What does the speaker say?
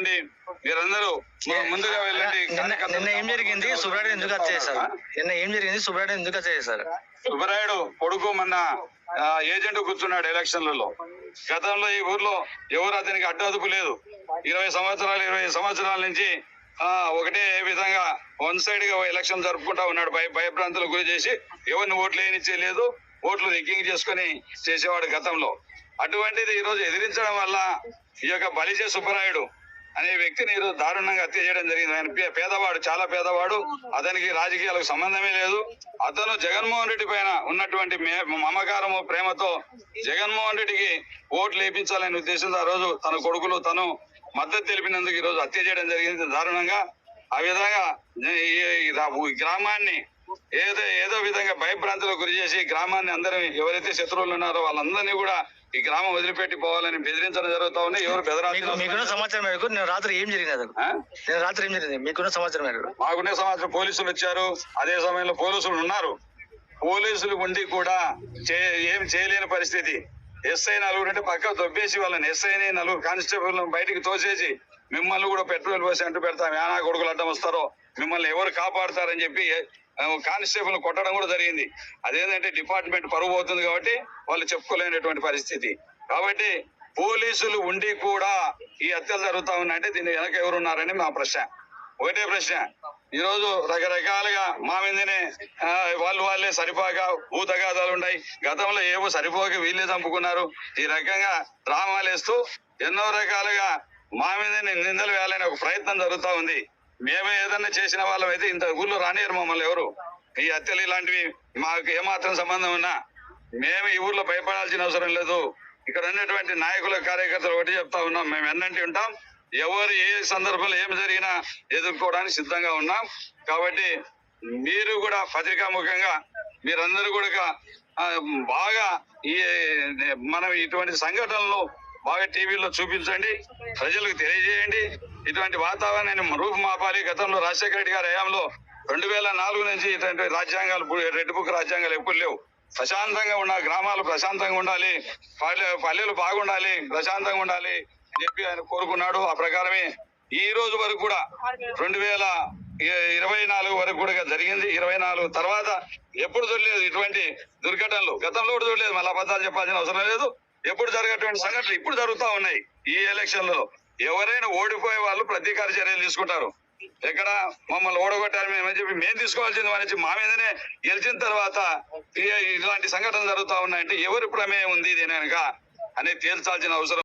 చేసుకోండి, మీరందరూ ముందుగా వెళ్ళండి. నిన్న ఏం జరిగింది? సుబ్రాయుడు ఎందుకు హత్య చేశారు? నిన్న ఏం జరిగింది? సుబ్రాయుడు ఎందుకు హత్య చేశారు? సుబ్బరాయుడు కొడుకు మొన్న ఏజెంట్ కూర్చున్నాడు ఎలక్షన్లలో. గతంలో ఈ ఊర్లో ఎవరు అతనికి అడ్డు లేదు. 20 సంవత్సరాల నుంచి ఒకటే విధంగా వన్ సైడ్ గా ఎలక్షన్ జరుపుకుంటా ఉన్నాడు. భయభ్రాంతులకు గురి చేసి ఎవరిని ఓట్లు వేయనిచ్చే లేదు, ఓట్లు రిగ్గింగ్ చేసుకుని చేసేవాడు గతంలో. అటువంటిది ఈ రోజు ఎదిరించడం వల్ల ఈ యొక్క బలిజే సుబ్బరాయుడు అనే వ్యక్తిని ఈరోజు దారుణంగా హత్య చేయడం జరిగింది. ఆయన పేదవాడు, చాలా పేదవాడు, అతనికి రాజకీయాలకు సంబంధమే లేదు. అతను జగన్మోహన్ రెడ్డి పైన ఉన్నటువంటి మమకారము, ప్రేమతో జగన్మోహన్ రెడ్డికి ఓట్లు వేయించాలనే ఉద్దేశంతో ఆ రోజు తన కొడుకులు తను మద్దతు తెలిపినందుకు ఈ రోజు హత్య చేయడం జరిగింది దారుణంగా. ఆ విధంగా ఈ గ్రామాన్ని ఏదో విధంగా భయభ్రాంతులకు గురి చేసి గ్రామాన్ని అందరినీ ఎవరైతే శత్రువులు ఉన్నారో వాళ్ళందరినీ కూడా ఈ గ్రామం వదిలిపెట్టి పోవాలని బెదిరించడం జరుగుతా ఉంది. ఎవరు మీకున్న సమాచారం మేరకు నేను రాత్రి ఏం జరిగింది? మీకున్న సమాచారం మేరకు? మాకున్న సమాచారం పోలీసులు వచ్చారు. అదే సమయంలో పోలీసులు ఉన్నారు. పోలీసులు ఉండి కూడా ఏం చేయలేని పరిస్థితి. ఎస్ఐ నలుగురు పక్క దొబ్బేసి వాళ్ళని ఎస్ఐని 4 కానిస్టేబుల్ బయటికి తోసేసి మిమ్మల్ని కూడా పెట్రోల్ పోసి అంటూ పెడతాం, ఏనా కొడుకులు అడ్డం వస్తారో మిమ్మల్ని ఎవరు కాపాడుతారని చెప్పి కానిస్టేబుల్ కొట్టడం కూడా జరిగింది. అదేంటంటే డిపార్ట్మెంట్ పరువు పోతుంది కాబట్టి వాళ్ళు చెప్పుకోలేనటువంటి పరిస్థితి. కాబట్టి పోలీసులు ఉండి కూడా ఈ హత్యలు జరుగుతా ఉన్నాయంటే దీని వెనక ఎవరున్నారని మా ప్రశ్న. ఒకటే ప్రశ్న, ఈరోజు రకరకాలుగా మా మీదనే వాళ్ళే సరిపోక భూతగాదాలు ఉన్నాయి. గతంలో ఏవో సరిపోక వీళ్ళే చంపుకున్నారు. ఈ రకంగా డ్రామాలు వేస్తూ ఎన్నో రకాలుగా మా మీదనే నిందలు వేయాలని ఒక ప్రయత్నం జరుగుతూ ఉంది. మేము ఏదన్నా చేసిన వాళ్ళం అయితే ఇంత ఊళ్ళో రానియరు మమ్మల్ని ఎవరు. ఈ హత్యలు ఇలాంటివి మాకు ఏమాత్రం సంబంధం ఉన్నా మేము ఈ ఊర్లో భయపడాల్సిన అవసరం లేదు. ఇక్కడ ఉన్నటువంటి నాయకుల కార్యకర్తలు ఒకటి చెప్తా ఉన్నాం, మేము ఎన్నంటి ఉంటాం, ఎవరు ఏ సందర్భంలో ఏమి జరిగినా ఎదుర్కోవడానికి సిద్ధంగా ఉన్నాం. కాబట్టి మీరు కూడా పత్రికాముఖంగా మీరందరూ కూడా బాగా మనం ఇటువంటి సంఘటనలు బాగా టీవీలో చూపించండి, ప్రజలకు తెలియజేయండి. ఇటువంటి వాతావరణాన్ని రూపుమాపాలి. గతంలో రాజశేఖర రెడ్డి గారి హయాంలో 2004 నుంచి ఇటువంటి రాజ్యాంగాలు, రెడ్ బుక్ రాజ్యాంగాలు ఎప్పుడు లేవు. ప్రశాంతంగా ఉన్న గ్రామాలు ప్రశాంతంగా ఉండాలి, పల్లెలు బాగుండాలి, ప్రశాంతంగా ఉండాలి అని చెప్పి ఆయన కోరుకున్నాడు. ఆ ప్రకారమే ఈ రోజు వరకు కూడా 2024 వరకు కూడా జరిగింది. 24 తర్వాత ఎప్పుడు చూడలేదు ఇటువంటి దుర్ఘటనలు. గతంలో కూడా చూడలేదు. మళ్ళీ అబద్ధాలు చెప్పాల్సిన అవసరం లేదు. ఎప్పుడు జరిగేటువంటి సంఘటనలు ఇప్పుడు జరుగుతూ ఉన్నాయి. ఈ ఎలక్షన్లలో ఎవరైనా ఓడిపోయే వాళ్ళు ప్రతీకార చర్యలు తీసుకుంటారు. ఎక్కడ మమ్మల్ని ఓడగొట్టారు మేమని చెప్పి మేము తీసుకోవాల్సింది అని మా మీదనే గెలిచిన తర్వాత ఇలాంటి సంఘటనలు జరుగుతూ ఉన్నాయంటే ఎవరి ప్రమేయం ఉంది దీని వెనక అనేది తేల్చాల్సిన అవసరం.